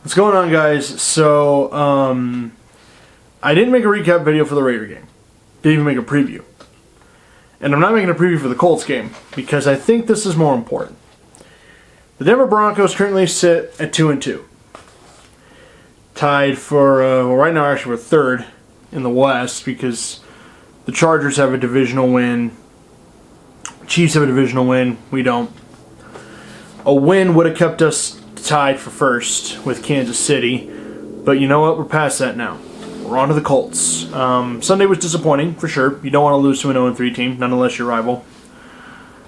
What's going on, guys? So, I didn't make a recap video for the Raider game. Didn't even make a preview. And I'm not making a preview for the Colts game because I think this is more important. The Denver Broncos currently sit at 2-2. Tied for, right now actually we're third in the West because the Chargers have a divisional win. Chiefs have a divisional win. We don't. A win would have kept us tied for first with Kansas City. But you know what? We're past that now. We're on to the Colts. Sunday was disappointing, for sure. You don't want to lose to an 0-3 team, none unless you're rival.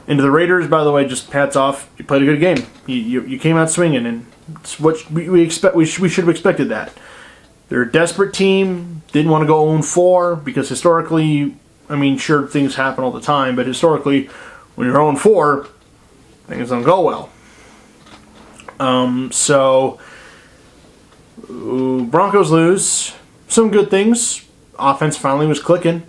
And to the Raiders, by the way, just hats off. You played a good game. You came out swinging, and it's what we expect. We should have expected that. They're a desperate team. Didn't want to go 0-4 because historically, I mean, sure, things happen all the time, but historically, when you're 0-4, things don't go well. Broncos lose. Some good things. Offense finally was clicking.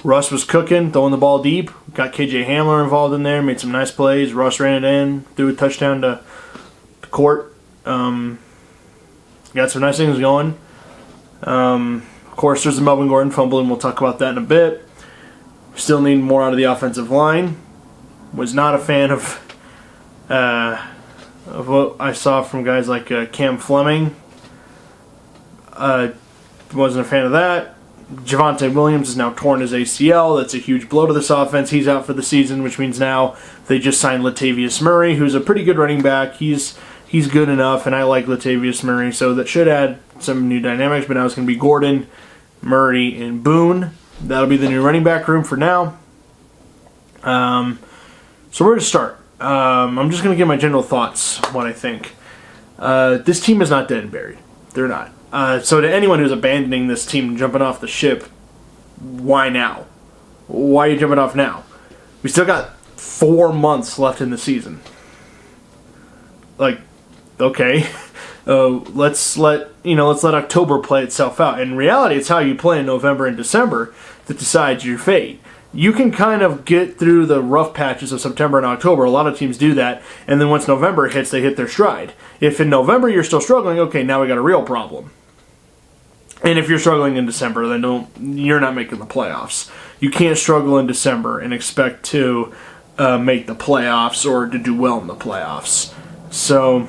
Russ was cooking, throwing the ball deep. Got KJ Hamler involved in there, made some nice plays. Russ ran it in, threw a touchdown to Court. Got some nice things going. Of course, there's the Melvin Gordon fumble, and we'll talk about that in a bit. Still need more out of the offensive line. Was not a fan of what I saw from guys like Cam Fleming. Wasn't a fan of that. Javonte Williams is now torn his ACL. That's a huge blow to this offense. He's out for the season, which means now they just signed Latavius Murray, who's a pretty good running back. He's good enough, and I like Latavius Murray, so that should add some new dynamics. But now it's going to be Gordon, Murray, and Boone. That'll be the new running back room for now. So where to start? I'm just going to give my general thoughts, what I think. This team is not dead and buried. They're not. So to anyone who's abandoning this team and jumping off the ship, why now? Why are you jumping off now? We still got 4 months left in the season. Like, okay, let's let October play itself out. In reality, it's how you play in November and December that decides your fate. You can kind of get through the rough patches of September and October. A lot of teams do that, and then once November hits, they hit their stride. If in November you're still struggling, okay, now we got a real problem. And if you're struggling in December, then you're not making the playoffs. You can't struggle in December and expect to make the playoffs or to do well in the playoffs. So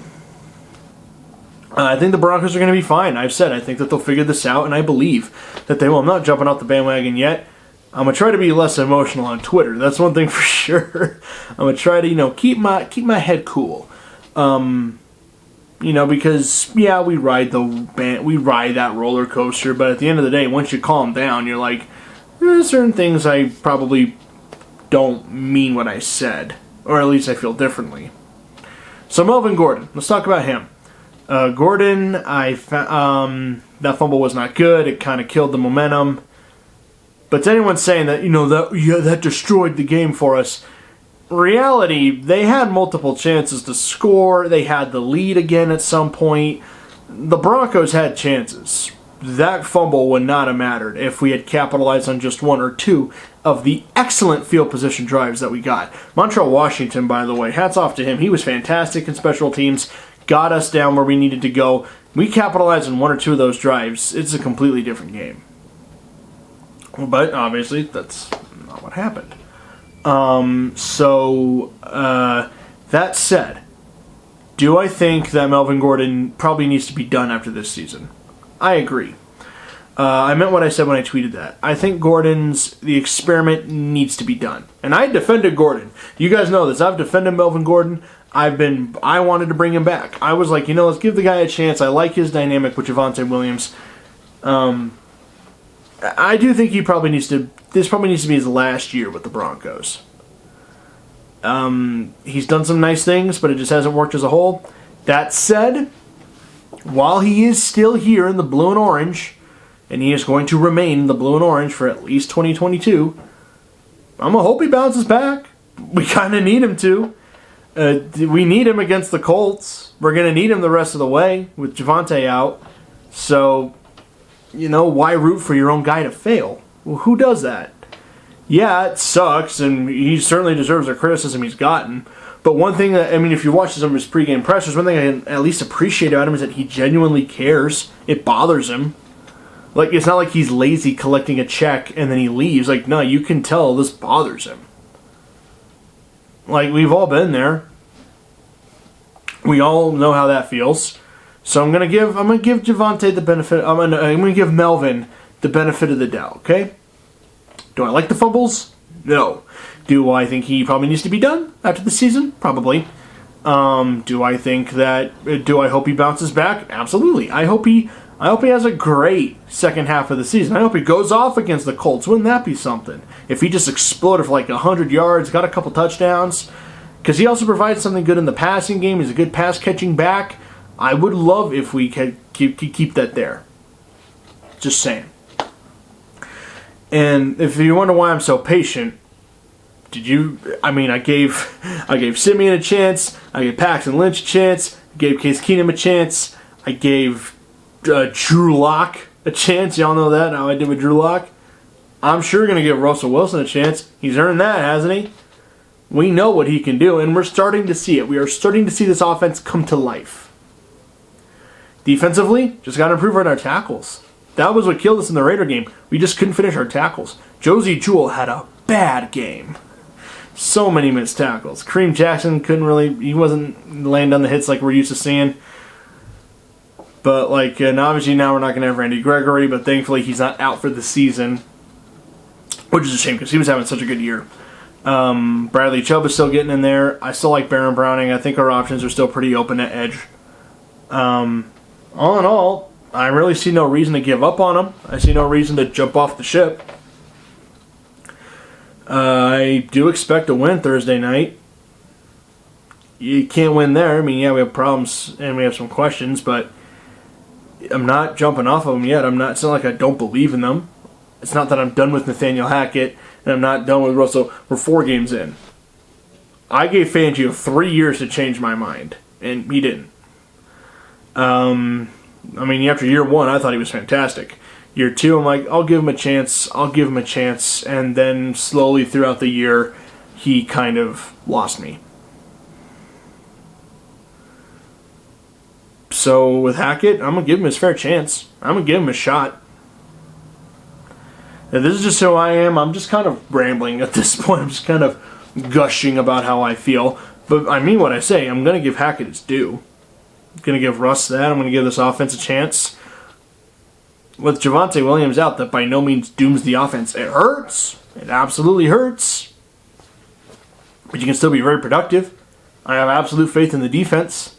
I think the Broncos are going to be fine. I've said I think that they'll figure this out, and I believe that they will. I'm not jumping off the bandwagon yet. I'm going to try to be less emotional on Twitter. That's one thing for sure. I'm going to try to, keep my head cool. Because we ride that roller coaster, but at the end of the day, once you calm down, you're like, certain things I probably don't mean what I said, or at least I feel differently. So Melvin Gordon, let's talk about him. Gordon, that fumble was not good. It kind of killed the momentum. But to anyone saying that, that destroyed the game for us, reality, they had multiple chances to score. They had the lead again at some point. The Broncos had chances. That fumble would not have mattered if we had capitalized on just one or two of the excellent field position drives that we got. Montreal Washington, by the way, hats off to him. He was fantastic in special teams, got us down where we needed to go. We capitalized on one or two of those drives. It's a completely different game. But obviously, that's not what happened. That said, do I think that Melvin Gordon probably needs to be done after this season? I agree. I meant what I said when I tweeted that. I think the experiment needs to be done. And I defended Gordon. You guys know this. I've defended Melvin Gordon. I wanted to bring him back. I was like, let's give the guy a chance. I like his dynamic with Javonte Williams. I do think this probably needs to be his last year with the Broncos. He's done some nice things, but it just hasn't worked as a whole. That said, while he is still here in the blue and orange, and he is going to remain in the blue and orange for at least 2022, I'm going to hope he bounces back. We kind of need him to. We need him against the Colts. We're going to need him the rest of the way with Javonte out. So, why root for your own guy to fail? Well, who does that? Yeah, it sucks, and he certainly deserves the criticism he's gotten. But one thing that, I mean, if you watch some of his pregame pressers, one thing I can at least appreciate about him is that he genuinely cares. It bothers him. Like, it's not like he's lazy collecting a check and then he leaves. Like, no, you can tell this bothers him. Like, we've all been there. We all know how that feels. So I'm gonna give Javonte the benefit. I'm gonna give Melvin the benefit of the doubt. Okay. Do I like the fumbles? No. Do I think he probably needs to be done after the season? Probably. Do I hope he bounces back? Absolutely. I hope he has a great second half of the season. I hope he goes off against the Colts. Wouldn't that be something? If he just exploded for like 100 yards, got a couple touchdowns. Because he also provides something good in the passing game. He's a good pass-catching back. I would love if we could keep that there. Just saying. And if you wonder why I'm so patient, I gave Simeon a chance. I gave Paxton Lynch a chance. I gave Case Keenum a chance. I gave Drew Lock a chance. Y'all know that, how I did with Drew Lock. I'm sure going to give Russell Wilson a chance. He's earned that, hasn't he? We know what he can do, and we're starting to see it. We are starting to see this offense come to life. Defensively, just got to improve on our tackles. That was what killed us in the Raider game. We just couldn't finish our tackles. Josie Jewell had a bad game. So many missed tackles. Kareem Jackson he wasn't laying down the hits like we're used to seeing. But, and obviously now we're not going to have Randy Gregory, but thankfully he's not out for the season. Which is a shame because he was having such a good year. Bradley Chubb is still getting in there. I still like Baron Browning. I think our options are still pretty open at edge. All in all, I really see no reason to give up on him. I see no reason to jump off the ship. I do expect a win Thursday night. You can't win there. I mean, yeah, we have problems and we have some questions, but I'm not jumping off of them yet. It's not like I don't believe in them. It's not that I'm done with Nathaniel Hackett and I'm not done with Russell. We're 4 games in. I gave Fangio 3 years to change my mind, and he didn't. After year 1, I thought he was fantastic. Year 2, I'm like, I'll give him a chance, and then slowly throughout the year, he kind of lost me. So with Hackett, I'm going to give him his fair chance. I'm going to give him a shot. Now, this is just who I am. I'm just kind of rambling at this point. I'm just kind of gushing about how I feel. But I mean what I say. I'm going to give Hackett his due. I'm going to give Russ that. I'm going to give this offense a chance. With Javonte Williams out, that by no means dooms the offense. It hurts. It absolutely hurts. But you can still be very productive. I have absolute faith in the defense.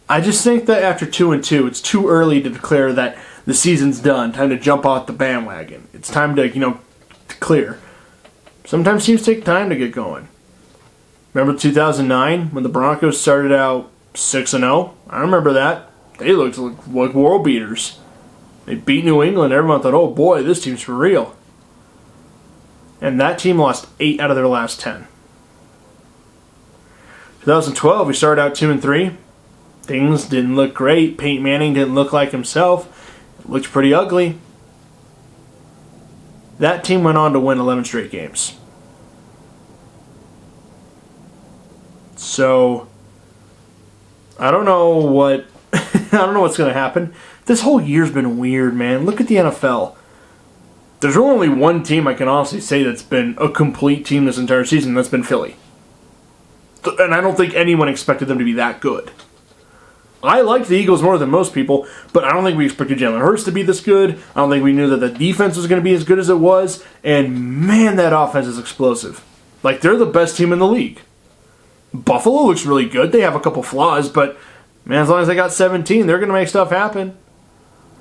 I just think that after 2-2, it's too early to declare that the season's done. Time to jump off the bandwagon. It's time to, to clear. Sometimes teams take time to get going. Remember 2009 when the Broncos started out 6-0? I remember that. They looked like world beaters. They beat New England. Everyone thought, oh boy, this team's for real. And that team lost 8 out of their last 10. 2012, we started out 2-3. Things didn't look great. Peyton Manning didn't look like himself. It looked pretty ugly. That team went on to win 11 straight games. So, I don't know what's going to happen. This whole year's been weird, man. Look at the NFL. There's only one team I can honestly say that's been a complete team this entire season, and that's been Philly. And I don't think anyone expected them to be that good. I liked the Eagles more than most people, but I don't think we expected Jalen Hurts to be this good. I don't think we knew that the defense was going to be as good as it was. And man, that offense is explosive. Like, they're the best team in the league. Buffalo looks really good. They have a couple flaws, but man, as long as they got 17, they're going to make stuff happen.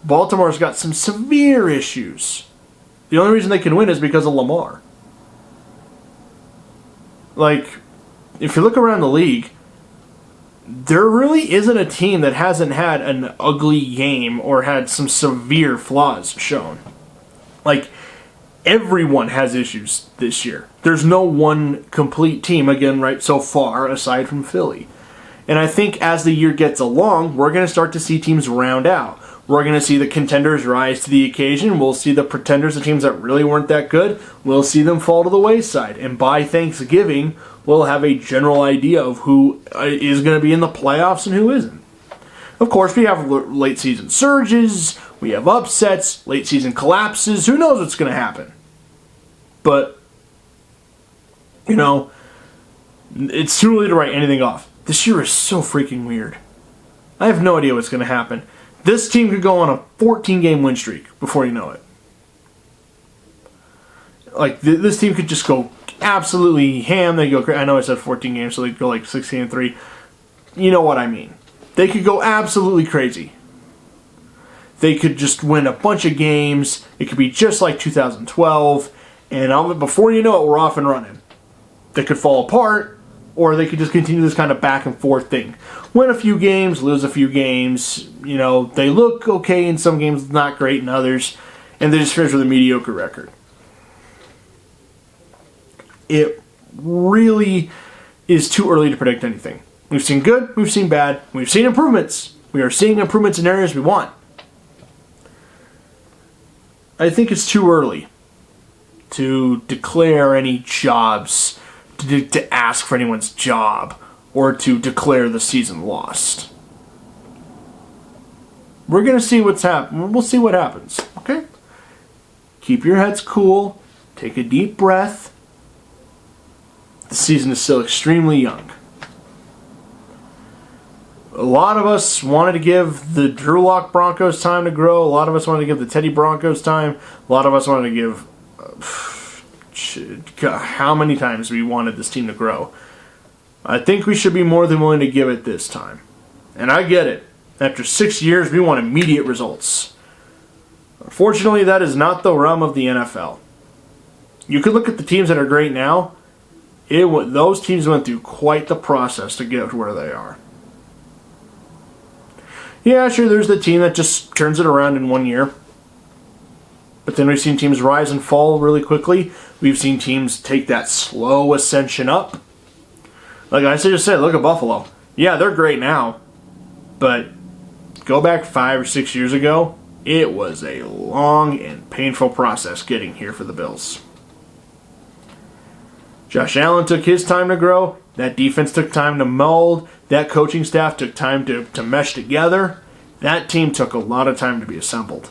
Baltimore's got some severe issues. The only reason they can win is because of Lamar. Like, if you look around the league, there really isn't a team that hasn't had an ugly game or had some severe flaws shown. Like, everyone has issues this year. There's no one complete team, again, right, so far, aside from Philly. And I think as the year gets along, we're going to start to see teams round out. We're going to see the contenders rise to the occasion. We'll see the pretenders, the teams that really weren't that good, we'll see them fall to the wayside. And by Thanksgiving, we'll have a general idea of who is going to be in the playoffs and who isn't. Of course, we have late season surges, we have upsets, late season collapses. Who knows what's going to happen? But, it's too early to write anything off. This year is so freaking weird. I have no idea what's going to happen. This team could go on a 14-game win streak before you know it. Like, this team could just go absolutely ham. They go. I know I said 14 games, so they go like 16-3. You know what I mean. They could go absolutely crazy. They could just win a bunch of games. It could be just like 2012. And before you know it, we're off and running. They could fall apart, or they could just continue this kind of back and forth thing. Win a few games, lose a few games. They look okay in some games, not great in others. And they just finish with a mediocre record. It really is too early to predict anything. We've seen good, we've seen bad, we've seen improvements. We are seeing improvements in areas we want. I think it's too early to declare any jobs, to ask for anyone's job, or to declare the season lost. We're going to see what's happening. We'll see what happens, okay? Keep your heads cool. Take a deep breath. The season is still extremely young. A lot of us wanted to give the Drew Lock Broncos time to grow. A lot of us wanted to give the Teddy Broncos time. A lot of us wanted to give... how many times we wanted this team to grow. I think we should be more than willing to give it this time. And I get it. After 6 years, we want immediate results. Unfortunately, that is not the realm of the NFL. You could look at the teams that are great now. Those teams went through quite the process to get to where they are. Yeah, sure, there's the team that just turns it around in 1 year. But then we've seen teams rise and fall really quickly. We've seen teams take that slow ascension up. Like I just said, look at Buffalo. Yeah, they're great now. But go back 5 or 6 years ago, it was a long and painful process getting here for the Bills. Josh Allen took his time to grow. That defense took time to mold. That coaching staff took time to mesh together. That team took a lot of time to be assembled.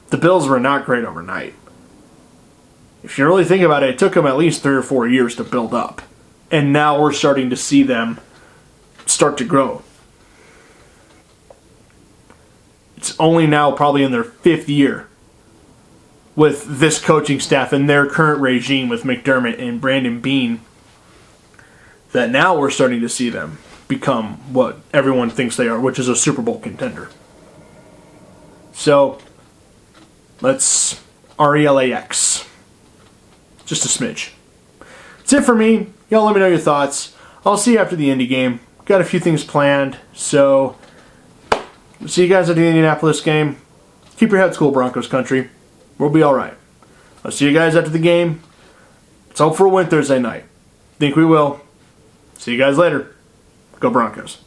The Bills were not great overnight. If you really think about it, it took them at least 3 or 4 years to build up. And now we're starting to see them start to grow. It's only now probably in their 5th year with this coaching staff and their current regime with McDermott and Brandon Beane that now we're starting to see them become what everyone thinks they are, which is a Super Bowl contender. So, let's RELAX. Just a smidge. That's it for me. Y'all let me know your thoughts. I'll see you after the Indy game. Got a few things planned, so see you guys at the Indianapolis game. Keep your heads cool, Broncos country. We'll be alright. I'll see you guys after the game. Let's hope for a win Thursday night. Think we will. See you guys later. Go Broncos.